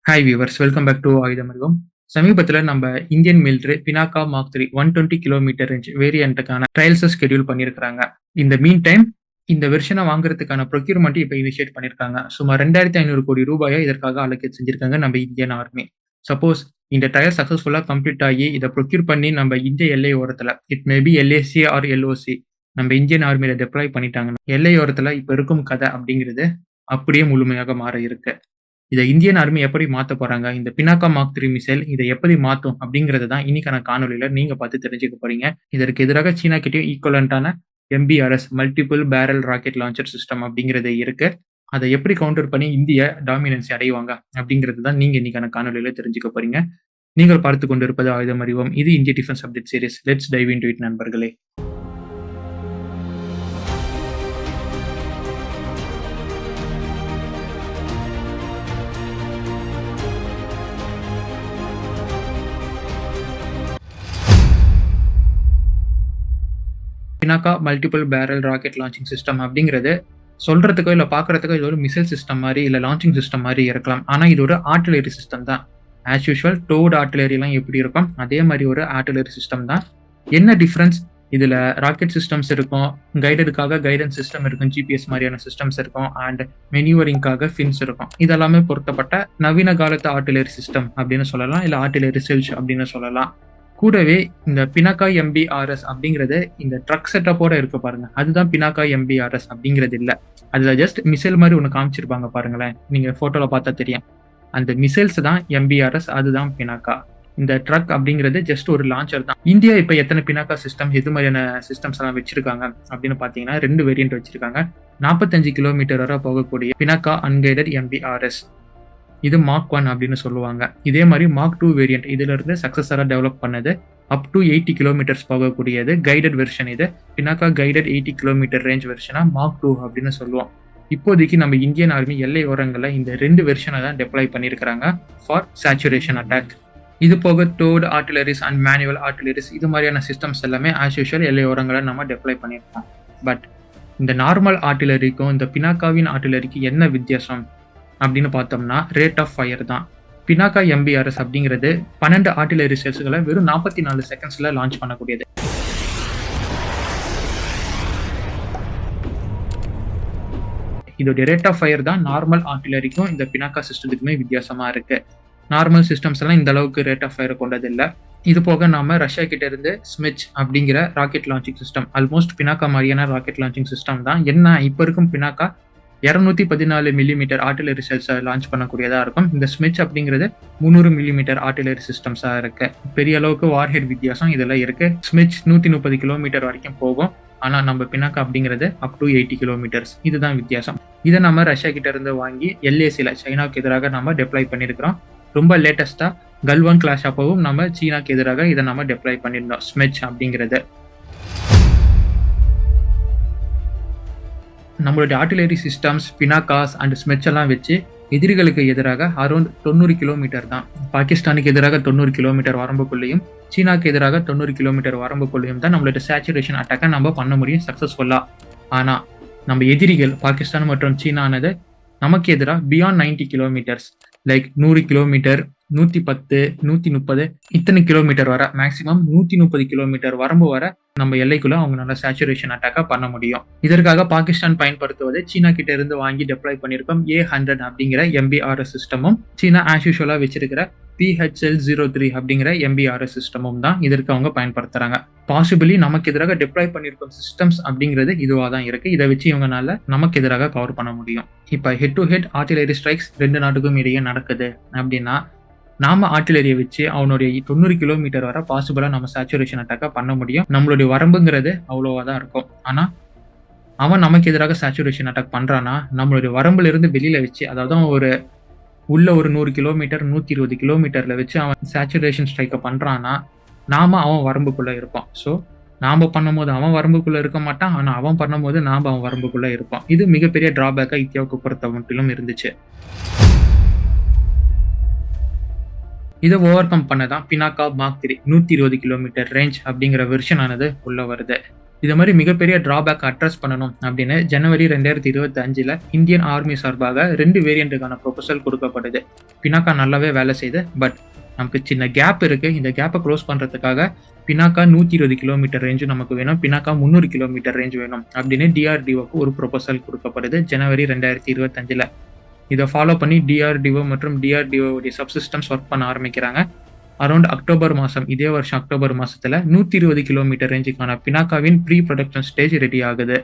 Hi viewers, welcome back to ஆயுதம் அறிவோம். சமீபத்தில் நம்ம Indian military Pinaka mark 3 120 kilometre range வேரியண்ட்டுக்கான ட்ரையல்ஸை ஸ்கெடியூல் பண்ணியிருக்காங்க. இந்த மீன் டைம் இந்த வெர்ஷனை வாங்குறதுக்கான ப்ரொக்யூர்மெண்ட் இப்போ இனிஷியேட் பண்ணியிருக்காங்க. சுமார் 2500 கோடி ரூபாயை இதற்காக அலோகேட் செஞ்சிருக்காங்க நம்ம இந்தியன் ஆர்மி. சப்போஸ் இந்த ட்ரையல் சக்ஸஸ்ஃபுல்லாக கம்ப்ளீட் ஆகி இதை ப்ரொக்யூர் பண்ணி நம்ம இந்திய எல்லை ஓரத்தில் it maybe LAC or LOC நம்ம இந்தியன் ஆர்மியில் டெப்ளாய் பண்ணிட்டாங்கன்னா எல்லை ஓரத்தில் இப்போ இருக்கும் கதை அப்படிங்கிறது அப்படியே முழுமையாக மாற இருக்கு. இதை இந்தியன் ஆர்மி எப்படி மாத்த போறாங்க, இந்த பினாக்கா மார்க் 3 மிசைல் இதை எப்படி மாத்தும் அப்படிங்கறது தான் இன்னைக்கான காணொலியில நீங்க பார்த்து தெரிஞ்சுக்க போறீங்க. இதற்கு எதிராக சீனா கிட்டயும் ஈக்குவலண்டான MBRS multiple barrel rocket launcher system அப்படிங்கிறது இருக்கு. அதை எப்படி கவுண்டர் பண்ணி இந்திய டாமினன்சி அடைவாங்க அப்படிங்கிறது தான் நீங்க இன்னைக்கான காணொலியில தெரிஞ்சுக்க போறீங்க. நீங்கள் பார்த்து கொண்டிருப்பது ஆயுதம் அறிவோம். இது இந்திய defence update series. Let's dive into it நண்பர்களே. Pinaka multiple barrel rocket launching system அப்படிங்கிறது சொல்றதுக்கோ இல்லை பார்க்கறதுக்கோ இது ஒரு மிசைல் சிஸ்டம் மாதிரி இல்லை லான்ச்சிங் சிஸ்டம் மாதிரி இருக்கலாம். ஆனால் இது ஒரு ஆர்டிலரி சிஸ்டம் தான். ஆஸ் யூஷுவல் டோடு ஆர்டிலரிலாம் எப்படி இருக்கும் அதே மாதிரி ஒரு ஆர்டிலரி சிஸ்டம் தான். என்ன டிஃப்ரென்ஸ்? இதில் ராக்கெட் சிஸ்டம்ஸ் இருக்கும், கைடடுக்காக கைடன்ஸ் சிஸ்டம் இருக்கும், ஜிபிஎஸ் மாதிரியான சிஸ்டம்ஸ் இருக்கும், அண்ட் மெனியூவரிங்காக ஃபின்ஸ் இருக்கும். இதெல்லாமே பொருத்தப்பட்ட நவீன காலத்து ஆர்டிலரி சிஸ்டம் அப்படின்னு சொல்லலாம், இல்லை ஆர்டிலரி செல்ஸ் அப்படின்னு சொல்லலாம். கூடவே இந்த பினாக்கா MBRS அப்படிங்கிறது இந்த ட்ரக் செட்டப்போட இருக்கு பாருங்க, அதுதான் பினாக்கா MBRS அப்படிங்கிறது இல்லை. அதுல ஜஸ்ட் மிசைல் மாதிரி ஒன்று காமிச்சிருப்பாங்க பாருங்களேன், நீங்க போட்டோல பார்த்தா தெரியும். அந்த மிசைல்ஸ் தான் MBRS, அதுதான் பினாக்கா. இந்த ட்ரக் அப்படிங்கிறது ஜஸ்ட் ஒரு லான்ச்சர் தான். இந்தியா இப்போ எத்தனை பினாக்கா சிஸ்டம் எது மாதிரியான சிஸ்டம்ஸ் எல்லாம் வச்சிருக்காங்க அப்படின்னு பார்த்தீங்கன்னா 2 வேரியன்ட் வச்சிருக்காங்க. 45 கிலோமீட்டர் வரை போகக்கூடிய பினாக்கா அன்கைடட் MBRS, இது மார்க் 1 அப்படின்னு சொல்லுவாங்க. இதே மாதிரி மார்க் 2 வேரியன்ட் இதுல இருந்து சக்சஸரா டெவலப் பண்ணது அப் டு 80 கிலோமீட்டர்ஸ் போகக்கூடியது கைடட் வெர்ஷன். இது பினாக்கா கைடட் 80 கிலோமீட்டர் ரேஞ்ச் வெர்ஷனா மார்க் 2 அப்படின்னு சொல்லுவோம். இப்போதைக்கு நம்ம இந்தியன் ஆர்மி எல்லை ஓரங்களில் இந்த 2 வெர்ஷனை தான் டெப்ளாய் பண்ணியிருக்கிறாங்க ஃபார் சேச்சுரேஷன் அட்டாக். இது போக டோடு ஆர்டிலரிஸ் அண்ட் மேனுவல் ஆர்டிலரிஸ் இது மாதிரியான சிஸ்டம்ஸ் எல்லாமே ஆஸ் யூஷுவல் எல்லை ஓரங்களை நம்ம டெப்ளாய் பண்ணியிருக்கோம். பட் இந்த நார்மல் ஆர்டிலரிக்கும் இந்த பினாக்காவின் ஆர்டிலரிக்கு என்ன வித்தியாசம் அப்படின்னு பார்த்தோம்னா ரேட் ஆஃப் ஃபயர் தான். பினாக்கா MBRS அப்படிங்கிறது 12 ஆர்டிலரி செல்ஸ்களை வெறும் 44 செகண்ட்ஸ்ல லான்ச் பண்ணக்கூடியது. இதோட ரேட் ஆஃப் ஃபயர் தான் நார்மல் ஆர்டிலரிக்கும் இந்த பினாக்கா சிஸ்டத்துக்குமே வித்தியாசமா இருக்கு. நார்மல் சிஸ்டம்ஸ் எல்லாம் இந்த அளவுக்கு ரேட் ஆஃப் ஃபயர் கொண்டது இல்லை. இது போக நாம ரஷ்யா கிட்ட இருந்து ஸ்மிச் அப்படிங்கிற rocket launching system, almost Pinaka மாதிரியான ராக்கெட் லான்ச்சிங் சிஸ்டம் தான். என்ன இப்போ இருக்கும் பினாக்கா 214 மில்லிமீட்டர் ஆர்டிலரி செல்ஸை லான்ச் பண்ணக்கூடியதாக இருக்கும். இந்த ஸ்மிச் அப்படிங்கிறது 300 மில்லிமீட்டர் ஆர்டிலரி சிஸ்டம்ஸாக இருக்கு. பெரிய அளவுக்கு வார்ஹெட் வித்தியாசம் இதெல்லாம் இருக்கு. ஸ்மிச் 130 கிலோமீட்டர் வரைக்கும் போகும், ஆனால் நம்ம பினாக்கா அப்படிங்கிறது அப் டு 80 கிலோமீட்டர்ஸ். இதுதான் வித்தியாசம். இதை நம்ம ரஷ்யா கிட்ட இருந்து வாங்கி LACல சைனாவுக்கு எதிராக நம்ம டெப்ளாய் பண்ணியிருக்கிறோம். ரொம்ப லேட்டஸ்டா கல்வான் கிளாஷ் அப்பவும் நம்ம சீனாக்கு எதிராக இதை நம்ம டெப்ளாய் பண்ணியிருந்தோம் ஸ்மிச் அப்படிங்கிறது. நம்மளுடைய ஆர்டிலரி சிஸ்டம்ஸ் பினாக்காஸ் அண்ட் ஸ்மெச் எல்லாம் வச்சு எதிரிகளுக்கு எதிராக அரௌண்ட் 90 கிலோமீட்டர் தான். பாகிஸ்தானுக்கு எதிராக 90 கிலோமீட்டர் வரம்புக்குள்ளேயும் சீனாக்கு எதிராக 90 கிலோமீட்டர் வரம்புக்குள்ளேயும் தான் நம்மளோட சேச்சுரேஷன் அட்டாக்கை நம்ம பண்ண முடியும் சக்சஸ்ஃபுல்லா. ஆனா நம்ம எதிரிகள் பாகிஸ்தான் மற்றும் சீனானது நமக்கு எதிராக பியாண்ட் 90 கிலோமீட்டர்ஸ் லைக் 100 கிலோமீட்டர், 110, 130 இத்தனை கிலோமீட்டர் வர, மேக்சிமம் 130 கிலோமீட்டர் வரம்பு வர நம்ம எல்லைக்குள்ள அவங்க நல்ல சேச்சுரேஷன் அட்டாக்கா பண்ண முடியும். இதற்காக பாகிஸ்தான் பயன்படுத்துவது சீனா கிட்ட இருந்து வாங்கி டெப்ளாய் பண்ணியிருக்கோம் A100 அப்படிங்கிற MBRS சிஸ்டமும், சீனா ஆஸ் யூஷுவலா வச்சிருக்கிற PHL-03 அப்படிங்கிற MBRS சிஸ்டமும் தான் இதற்கு அவங்க பயன்படுத்துறாங்க. பாசிபிளி நமக்கு எதிராக டெப்ளாய் பண்ணியிருக்கும் சிஸ்டம்ஸ் அப்படிங்கிறது இதுவாக தான் இருக்கு. இதை வச்சு இவங்கனால நமக்கு எதிராக கவர் பண்ண முடியும். இப்ப head to head artillery strikes 2 நாட்டுக்கும் இடையே நடக்குது அப்படின்னா நாம ஆர்டிலரியை வச்சு அவனுடைய 90 கிலோமீட்டர் வர பாசிபிளா நம்ம சேச்சுரேஷன் அட்டாக்கா பண்ண முடியும். நம்மளுடைய வரம்புங்கிறது அவ்வளோவா தான் இருக்கும். ஆனா அவன் நமக்கு எதிராக சேச்சுரேஷன் அட்டாக் பண்றானா நம்மளுடைய வரம்புல இருந்து வெளியில வச்சு, அதாவது ஒரு உள்ள ஒரு 100 கிலோமீட்டர் 120 கிலோமீட்டர்ல வச்சு அவன் சேச்சுரேஷன் ஸ்ட்ரைக்கை பண்றானா நாம அவன் வரம்புக்குள்ள இருப்போம். ஸோ நாம பண்ணும்போது அவன் வரம்புக்குள்ள இருக்க மாட்டான், ஆனா அவன் பண்ணும்போது நாம அவன் வரம்புக்குள்ள இருப்போம். இது மிகப்பெரிய டிராபேக்கா இந்தியாவுக்கு பொறுத்த மட்டிலும் இருந்துச்சு. இதை ஓவர் கம் பண்ணதான் பினாக்கா மார்க் 3 120 கிலோமீட்டர் ரேஞ்ச் அப்படிங்கிற வெர்ஷன் ஆனது உள்ள வருது. இது மாதிரி மிகப்பெரிய டிராபேக் அட்ரஸ் பண்ணணும் அப்படின்னு ஜனவரி 2025 இந்தியன் ஆர்மி சார்பாக 2 வேரியண்ட்டுக்கான ப்ரொபோசல் கொடுக்கப்படுது. பினாக்கா நல்லாவே வேலை செய்யுது. பட் நமக்கு சின்ன கேப் இருக்கு. இந்த கேப்பை க்ளோஸ் பண்றதுக்காக பினாக்கா 120 கிலோமீட்டர் ரேஞ்சு நமக்கு வேணும், பினாக்கா 300 கிலோமீட்டர் ரேஞ்ச் வேணும் அப்படின்னு DRDOக்கு ஒரு ப்ரொபோசல் கொடுக்கப்படுது ஜனவரி 2025. இதை ஃபாலோ பண்ணி DRDO மற்றும் DRDO சப்சிஸ்டம்ஸ் ஒர்க் பண்ண ஆரம்பிக்கிறாங்க. அரௌண்ட் அக்டோபர் மாதம், இதே வருஷம் அக்டோபர் மாசத்துல 120 கிலோமீட்டர் ரேஞ்சுக்கான பினாக்காவின் ப்ரீ ப்ரொடக்ஷன் ஸ்டேஜ் ரெடி ஆகுது.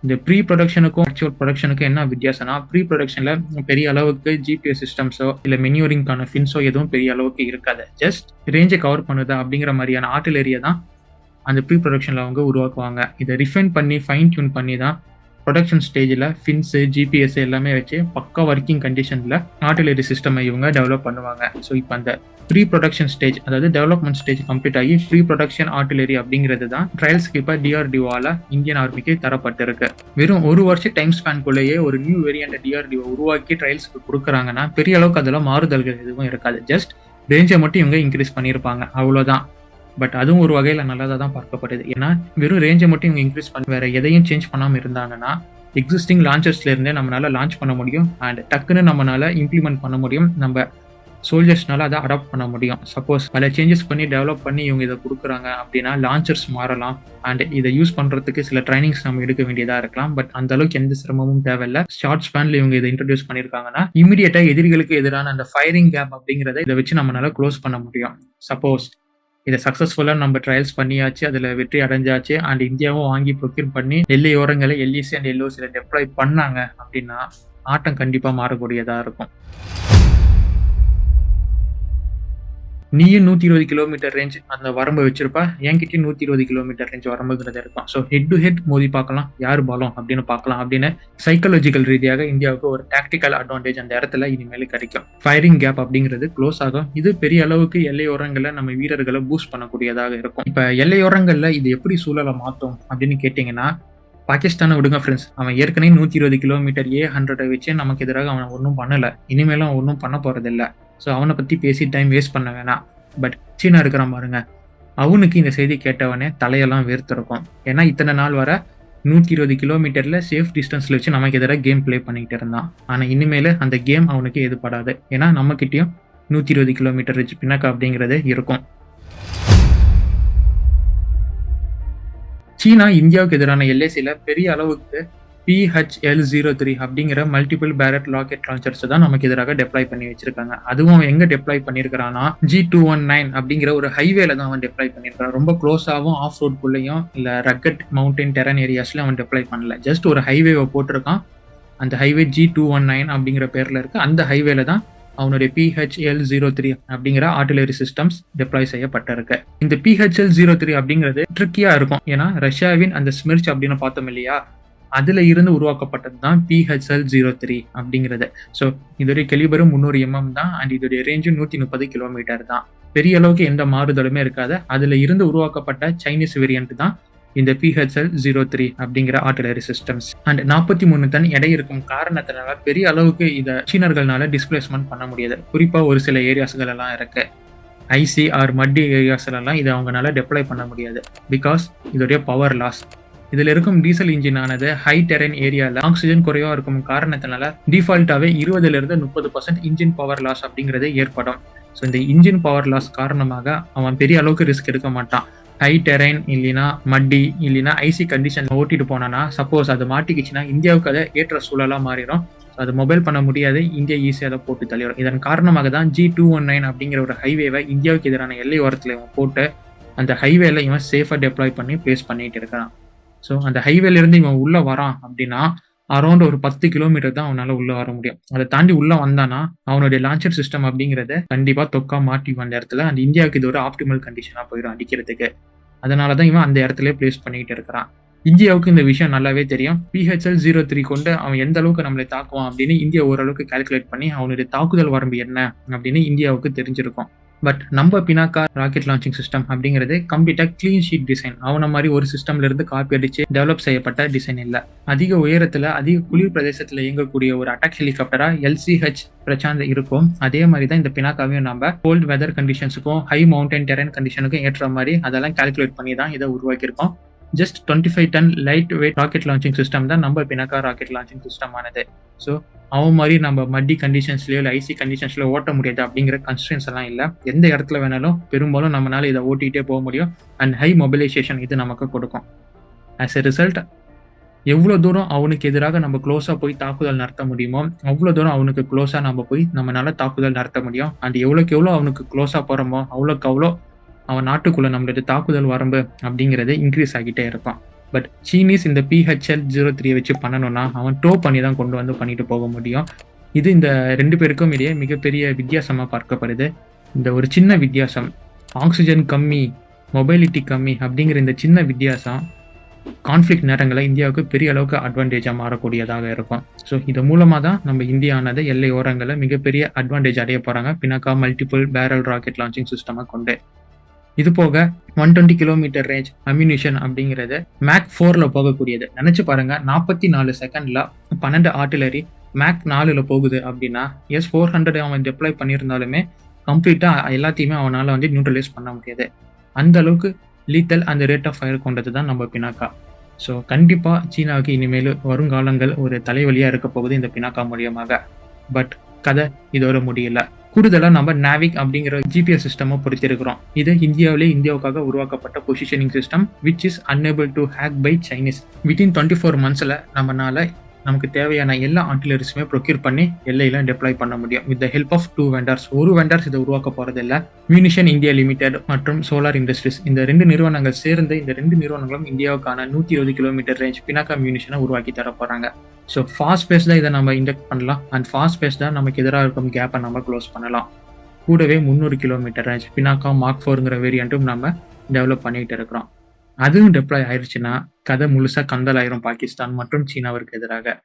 இந்த ப்ரீ ப்ரொடக்ஷனுக்கும் ஆக்சுவல் ப்ரொடக்ஷனுக்கும் என்ன வித்தியாசம்னா, ப்ரீ ப்ரொடக்ஷன்ல பெரிய அளவுக்கு GPS சிஸ்டம்ஸோ இல்லை மெனியூரிங்கான ஃபின்ஸோ எதுவும் பெரிய அளவுக்கு இருக்காது. ஜஸ்ட் ரேஞ்சை கவர் பண்ணுதா அப்படிங்கிற மாதிரியான ஆர்டிலரியை தான் அந்த ப்ரீ ப்ரொடக்ஷன்ல அவங்க உருவாக்குவாங்க. இதை ரிஃபைன் பண்ணி ஃபைன் டியூன் பண்ணி தான் ப்ரொடக்ஷன் ஸ்டேஜில் ஃபின்ஸு GPS எல்லாமே வச்சு பக்கா ஒர்க்கிங் கண்டிஷனில் ஆர்டிலரி சிஸ்டம் இவங்க டெவலப் பண்ணுவாங்க. ஸோ இப்போ அந்த ப்ரீ ப்ரொடக்ஷன் ஸ்டேஜ், அதாவது டெவலப்மெண்ட் ஸ்டேஜ் கம்ப்ளீட் ஆகி ப்ரீ ப்ரொடக்ஷன் ஆர்டிலரி அப்படிங்கிறது தான் ட்ரையல்ஸ்க்கு இப்போ DRDOவால் இந்தியன் ஆர்மிக்கு தரப்பட்டிருக்கு. வெறும் ஒரு வருஷம் டைம் ஸ்பேன்குள்ளேயே ஒரு நியூ வேரியண்ட் DRDO உருவாக்கி ட்ரையல்ஸ்க்கு கொடுக்குறாங்கன்னா பெரிய அளவுக்கு அதில் மாறுதல்கள் எதுவும் இருக்காது. ஜஸ்ட் ரேஞ்சை மட்டும் இவங்க இன்க்ரீஸ் பண்ணியிருப்பாங்க, அவ்வளோதான். பட் அதுவும் ஒரு வகையில் நல்லதாக தான் பார்க்கப்படுது. ஏன்னா வெறும் ரேஞ்சை மட்டும் இவங்க இன்க்ரீஸ் பண்ணி வேற எதையும் சேஞ்ச் பண்ணாமல் இருந்தாங்கன்னா எக்ஸிஸ்டிங் லான்ச்சர்ஸ்ல இருந்தே நம்மளால லான்ச் பண்ண முடியும் அண்ட் டக்குன்னு நம்மளால இம்ப்ளிமெண்ட் பண்ண முடியும். நம்ம சோல்ஜர்ஸ்னால அதை அடாப்ட் பண்ண முடியும். சப்போஸ் பல சேஞ்சஸ் பண்ணி டெவலப் பண்ணி இவங்க இதை கொடுக்குறாங்க அப்படின்னா லான்ச்சர்ஸ் மாறலாம் அண்ட் இதை யூஸ் பண்றதுக்கு சில ட்ரைனிங்ஸ் நம்ம எடுக்க வேண்டியதா இருக்கலாம். பட் அந்த அளவுக்கு எந்த சிரமமும் தேவையில்லை. ஷார்ட் ஸ்பேன்ல இவங்க இதை இன்ட்ரடியூஸ் பண்ணியிருக்காங்கன்னா இமீடியட்டா எதிரிகளுக்கு எதிரான அந்த ஃபயரிங் கேப் அப்படிங்கிறத இதை வச்சு நம்மளால க்ளோஸ் பண்ண முடியும். சப்போஸ் இதை சக்ஸஸ்ஃபுல்லாக நம்ம ட்ரையல்ஸ் பண்ணியாச்சு, அதில் வெற்றி அடைஞ்சாச்சு அண்ட் இந்தியாவும் வாங்கி ப்ரொக்யூர் பண்ணி எல்லையோரங்களை LEC அண்ட் LOCல டெப்ளாய் பண்ணாங்க அப்படின்னா ஆட்டம் கண்டிப்பாக மாறக்கூடியதாக இருக்கும். நீயும் 120 கிலோமீட்டர் ரேஞ்ச் அந்த வரம்பு வச்சிருப்பா, என்கிட்டயும் 120 கிலோமீட்டர் ரேஞ்ச் வரம்புங்கிறது இருக்கும். ஸோ ஹெட் டு ஹெட் மோதி பார்க்கலாம், யார் பலம் அப்படின்னு பார்க்கலாம் அப்படின்னு சைக்காலஜிக்கல் ரீதியாக இந்தியாவுக்கு ஒரு டாக்டிக்கல் அட்வான்டேஜ் அந்த இடத்துல இனிமேல் கிடைக்கும். ஃபயரிங் கேப் அப்படிங்கிறது க்ளோஸ் ஆகும். இது பெரிய அளவுக்கு எல்லையோரங்களில் நம்ம வீரர்களை பூஸ்ட் பண்ணக்கூடியதாக இருக்கும். இப்போ எல்லையோரங்களில் இது எப்படி சூழலை மாற்றும் அப்படின்னு கேட்டிங்கன்னா, பாகிஸ்தானை விடுங்க ஃப்ரெண்ட்ஸ், அவன் ஏற்கனவே 120 கிலோமீட்டர் A100 வச்சு நமக்கு எதிராக அவன் ஒன்றும் பண்ணலை, இனிமேலும் ஒன்றும் பண்ண போறதில்லை. ஸோ அவனை பற்றி பேசி டைம் வேஸ்ட் பண்ண வேணாம். பட் சீனா இருக்கிறான் பாருங்க, அவனுக்கு இந்த செய்தி கேட்டவனே தலையெல்லாம் வேர்த்திருக்கும். ஏன்னா இத்தனை நாள் வர 120 கிலோமீட்டரில் சேஃப் டிஸ்டன்ஸில் வச்சு நமக்கு எதிராக கேம் பிளே பண்ணிக்கிட்டு இருந்தான். ஆனால் இனிமேல் அந்த கேம் அவனுக்கு எதுப்படாது. ஏன்னா நம்மக்கிட்டையும் 120 கிலோமீட்டர் வச்சு பினாக்கா அப்படிங்கிறது இருக்கும். சீனா இந்தியாவுக்கு எதிரான LACல பெரிய அளவுக்கு PHL-03 அப்படிங்கிற மல்டிபிள் பேரட் ராக்கெட் லான்ச்சர்ஸ் தான் நமக்கு எதிராக டெப்ளாய் பண்ணி வச்சிருக்காங்க. அதுவும் அவன் எங்க டெப்ளாய் பண்ணியிருக்கானா, G219 அப்படிங்கிற ஒரு ஹைவேல தான் அவன் டெப்ளாய் பண்ணியிருக்கான். ரொம்ப க்ளோஸாகவும் ஆஃப் ரோட்குள்ளேயும் இல்லை ரக்கட் மவுண்டன் டெரன் ஏரியாஸ்ல அவன் டெப்ளாய் பண்ணல. ஜஸ்ட் ஒரு ஹைவேவை போட்டிருக்கான். அந்த ஹைவே G219 அப்படிங்கிற பேர்ல இருக்கு. அந்த ஹைவேல தான் அவனுடைய PHL-03 அப்படிங்கிற ஆர்டிலரி சிஸ்டம்ஸ் டெப்ளாய் செய்யப்பட்டிருக்கு. இந்த PHL-03 அப்படிங்கிறது ட்ரிக்கியா இருக்கும். ஏன்னா ரஷ்யாவின் அந்த ஸ்மிர்ச் அப்படின்னு பார்த்தோம் இல்லையா, அதுல இருந்து உருவாக்கப்பட்டது தான் PHL-03 அப்படிங்கிறது. ஸோ இதோடைய கெலிபரும் 300 mm தான் அண்ட் இதோடைய ரேஞ்சும் 130 கிலோமீட்டர் தான். பெரிய அளவுக்கு எந்த மாறுதலுமே இருக்காது. அதுல இருந்து உருவாக்கப்பட்ட சைனீஸ் வேரியன்ட் தான் இந்த PHL-03 அப்படிங்கிற ஆர்டிலரி சிஸ்டம்ஸ். அண்ட் 43 டன் எடை இருக்கும் காரணத்தினால பெரிய அளவுக்கு இதை சீனர்களால டிஸ்பிளேஸ்மெண்ட் பண்ண முடியாது. குறிப்பா ஒரு சில ஏரியாஸ்கள் எல்லாம் இருக்கு, ஐசி ஆர் மட்டி ஏரியாஸ்லாம் இதை அவங்களால டெப்ளாய் பண்ண முடியாது. பிகாஸ் இதோடைய பவர் லாஸ். இதுல இருக்கும் டீசல் இன்ஜின் ஆனது ஹை டெரன் ஏரியால ஆக்சிஜன் குறைவா இருக்கும் காரணத்தினால டிஃபால்ட்டாவே 20-30% இன்ஜின் பவர் லாஸ் அப்படிங்கிறது ஏற்படும். ஸோ இந்த இன்ஜின் பவர் லாஸ் காரணமாக அவன் பெரிய அளவுக்கு ரிஸ்க் எடுக்க மாட்டான். ஹை டெரைன் இல்லைன்னா மட்டி இல்லைன்னா ஐசி கண்டிஷன் ஓட்டிட்டு போனானா, சப்போஸ் அது மாட்டிக்கிச்சுன்னா இந்தியாவுக்கு அதை ஏற்ற சூழலா மாறிடும். அது மொபைல் பண்ண முடியாது, இந்தியா ஈஸியாக அதை போட்டு தள்ளிடும். இதன் காரணமாக தான் G219 அப்படிங்கிற ஒரு ஹைவேவை இந்தியாவுக்கு எதிரான எல்லை ஓரத்தில் இவன் போட்டு அந்த ஹைவேல இவன் சேஃபாக டெப்ளாய் பண்ணி பிளேஸ் பண்ணிட்டு இருக்கிறான். ஸோ அந்த ஹைவேல இருந்து இவன் உள்ள வரான் அப்படின்னா அரௌண்ட் ஒரு 10 கிலோமீட்டர் தான் அவனால உள்ள வர முடியும். அதை தாண்டி உள்ள வந்தானா அவனுடைய லான்ச்சர் சிஸ்டம் அப்படிங்கிறத கண்டிப்பா தொக்கா மாட்டி அந்த இடத்துல அந்த இந்தியாவுக்கு இது ஒரு ஆப்டிமல் கண்டிஷனா போயிடும் அடிக்கிறதுக்கு. அதனாலதான் இவன் அந்த இடத்துல பிளேஸ் பண்ணிட்டு இருக்கிறான். இந்தியாவுக்கு இந்த விஷயம் நல்லாவே தெரியும். PHL-03 கொண்டு அவன் எந்த அளவுக்கு நம்மளை தாக்குவான் அப்படின்னு இந்தியா ஓரளவுக்கு கால்குலேட் பண்ணி அவனுடைய தாக்குதல் வரம்பு என்ன அப்படின்னு இந்தியாவுக்கு தெரிஞ்சிருக்கும். பட் நம்ம பினாக்கா ராக்கெட் லான்ச்சிங் சிஸ்டம் அப்படிங்கிறது கம்ப்ளீட்டா கிளீன் ஷீட் டிசைன். அவன மாதிரி ஒரு சிஸ்டம்ல இருந்து காப்பி அடிச்சு டெவலப் செய்யப்பட்ட டிசைன் இல்ல. அதிக உயரத்துல அதிக குளிர் பிரதேசத்துல இயங்கக்கூடிய ஒரு அட்டாக் ஹெலிகாப்டரா LCH பிரசாந்த் இருக்கும். அதே மாதிரி தான் இந்த பினாக்காவையும் நம்ம கோல்ட் வெதர் கண்டிஷன்ஸுக்கும் ஹை மவுண்டன் டெரன் கண்டிஷனுக்கும் ஏற்ற மாதிரி அதெல்லாம் கால்குலேட் பண்ணி தான் இதை உருவாக்கியிருக்கோம். Just 25 ton light weight rocket launching system தான் நம்ம பினாக்கா ராக்கெட் லான்ச்சிங் சிஸ்டம் ஆனது. ஸோ அவன் மாதிரி நம்ம மட்டி கண்டிஷன்ஸ்லயோ இல்லை ஐசி கண்டிஷன்ஸ்லயோ ஓட்ட முடியாது அப்படிங்கிற கன்ஸ்ட்ரென்ஸ் எல்லாம் இல்லை. எந்த இடத்துல வேணாலும் பெரும்பாலும் நம்மளால இதை ஓட்டிகிட்டே போக முடியும். அண்ட் ஹை மொபிலைசேஷன் இது நமக்கு கொடுக்கும். ஆஸ் எ ரிசல்ட் எவ்வளோ தூரம் அவனுக்கு எதிராக நம்ம க்ளோஸாக போய் தாக்குதல் நடத்த முடியுமோ அவ்வளோ தூரம் அவனுக்கு க்ளோஸாக நம்ம போய் நம்மளால தாக்குதல் நடத்த முடியும். அண்ட் எவ்வளோக்கு எவ்வளோ அவனுக்கு க்ளோஸாக போகிறோமோ அவ்வளோக்கு அவ்வளோ அவன் நாட்டுக்குள்ள நம்மளோட தாக்குதல் வரம்பு அப்படிங்கிறது இன்க்ரீஸ் ஆகிட்டே இருப்பான். பட் சீனீஸ் இந்த PHL-03 வச்சு பண்ணணும்னா அவன் டோ பண்ணி தான் கொண்டு வந்து பண்ணிட்டு போக முடியும். இது இந்த 2 பேருக்கும் இடையே மிகப்பெரிய வித்தியாசமாக பார்க்கப்படுது. இந்த ஒரு சின்ன வித்தியாசம், ஆக்சிஜன் கம்மி, மொபைலிட்டி கம்மி அப்படிங்கிற இந்த சின்ன வித்தியாசம் கான்ஃப்ளிக்ட் நேரங்களில் இந்தியாவுக்கு பெரிய அளவுக்கு அட்வான்டேஜாக மாறக்கூடியதாக இருக்கும். ஸோ இது மூலமாக தான் நம்ம இந்தியானது எல்லை ஓரங்களில் மிகப்பெரிய அட்வான்டேஜ் அடைய போகிறாங்க Pinaka multiple barrel rocket launching சிஸ்டமாக கொண்டு. இது போக 120 கிலோமீட்டர் ரேஞ்ச் அம்யூனிஷன் அப்படிங்கிறது மேக் 4ல போகக்கூடியது. நினைச்சு பாருங்க, 44 செகண்ட்ல 12 ஆர்டிலரி மேக் 4ல போகுது அப்படின்னா S-400 அவன் டிப்ளாய் பண்ணியிருந்தாலுமே கம்ப்ளீட்டா எல்லாத்தையுமே அவனால நியூட்ரலைஸ் பண்ண முடியாது. அந்த அளவுக்கு லீத்தல் அந்த ரேட் ஆஃப் ஃபயர் கொண்டது தான் நம்ம பினாக்கா. ஸோ கண்டிப்பா சீனாவுக்கு இனிமேல் வருங்காலங்கள் ஒரு தலைவலியா இருக்க போகுது இந்த பினாக்கா மூலியமாக. பட் கதை இதோட முடியல. கூடுதலாக நம்ம நாவிக் அப்படிங்கிற GPS சிஸ்டமை பொறுத்திருக்கிறோம். இது இந்தியாவுக்காக உருவாக்கப்பட்ட positioning system which is unable to hack by Chinese. Within 24 monthsல நம்மளால நமக்கு தேவையான எல்லா ஆர்டிலரிஸுமே ப்ரொக்யூர் பண்ணி எல்லையில டெப்ளாய் பண்ண முடியும் with the help of 2 vendors. ஒரு வெண்டர்ஸ் இதை உருவாக்க போறது இல்லை. மியூனிஷன் இந்தியா லிமிடெட் மற்றும் சோலார் இண்டஸ்ட்ரீஸ், இந்த 2 நிறுவனங்கள் சேர்ந்து இந்த 2 நிறுவனங்களும் இந்தியாவுக்கான 120 கிலோமீட்டர் ரேஞ்ச் பினாக்கா மியூனிஷனை உருவாக்கி தர போறாங்க. ஸோ ஃபாஸ்ட் பேஸ் தான் இதை நம்ம இண்டக்ட் பண்ணலாம். அண்ட் ஃபாஸ்ட் பேஸ் தான் நமக்கு எதிராக இருக்கும் கேப்பை நம்ம க்ளோஸ் பண்ணலாம். கூடவே 300 கிலோமீட்டர் ரேஞ்ச் பினாக்கா மார்க் 4ங்கிற வேரியண்ட்டும் நம்ம டெவலப் பண்ணிட்டு இருக்கிறோம். அதுவும் டெப்ளாய் ஆயிடுச்சுன்னா கதை முழுசா கந்தல் ஆயிரும் பாகிஸ்தான் மற்றும் சீனாவிற்கு எதிராக.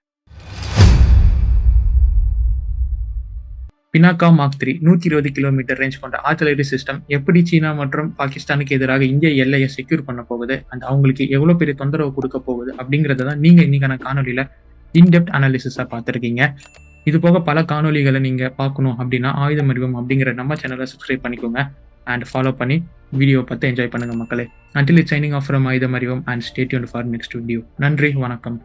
பினாக்கா மார்க் 3 120 கிலோமீட்டர் ரேஞ்ச் கொண்ட ஆர்டிலரி சிஸ்டம் எப்படி சீனா மற்றும் பாகிஸ்தானுக்கு எதிராக இந்திய எல்லையை செக்யூர் பண்ண போகுது அண்ட் அவங்களுக்கு எவ்வளவு பெரிய தொந்தரவு கொடுக்க போகுது அப்படிங்கறத தான் நீங்க இன்னைக்கான காணொலியில இன்டெப்த் அனாலிசிஸா பார்த்திருக்கீங்க. இது போக பல காணொலிகளை நீங்க பார்க்கணும் அப்படின்னா ஆயுதம் அறிவோம் அப்படிங்கிற நம்ம சேனலை சப்ஸ்கிரைப் பண்ணிக்கோங்க அண்ட் ஃபாலோ பண்ணி வீடியோ பார்த்து என்ஜாய் பண்ணுங்க மக்களே. Until it's signing off from ஆயுதம் அறிவோம் and stay tuned for next video. நன்றி, வணக்கம்.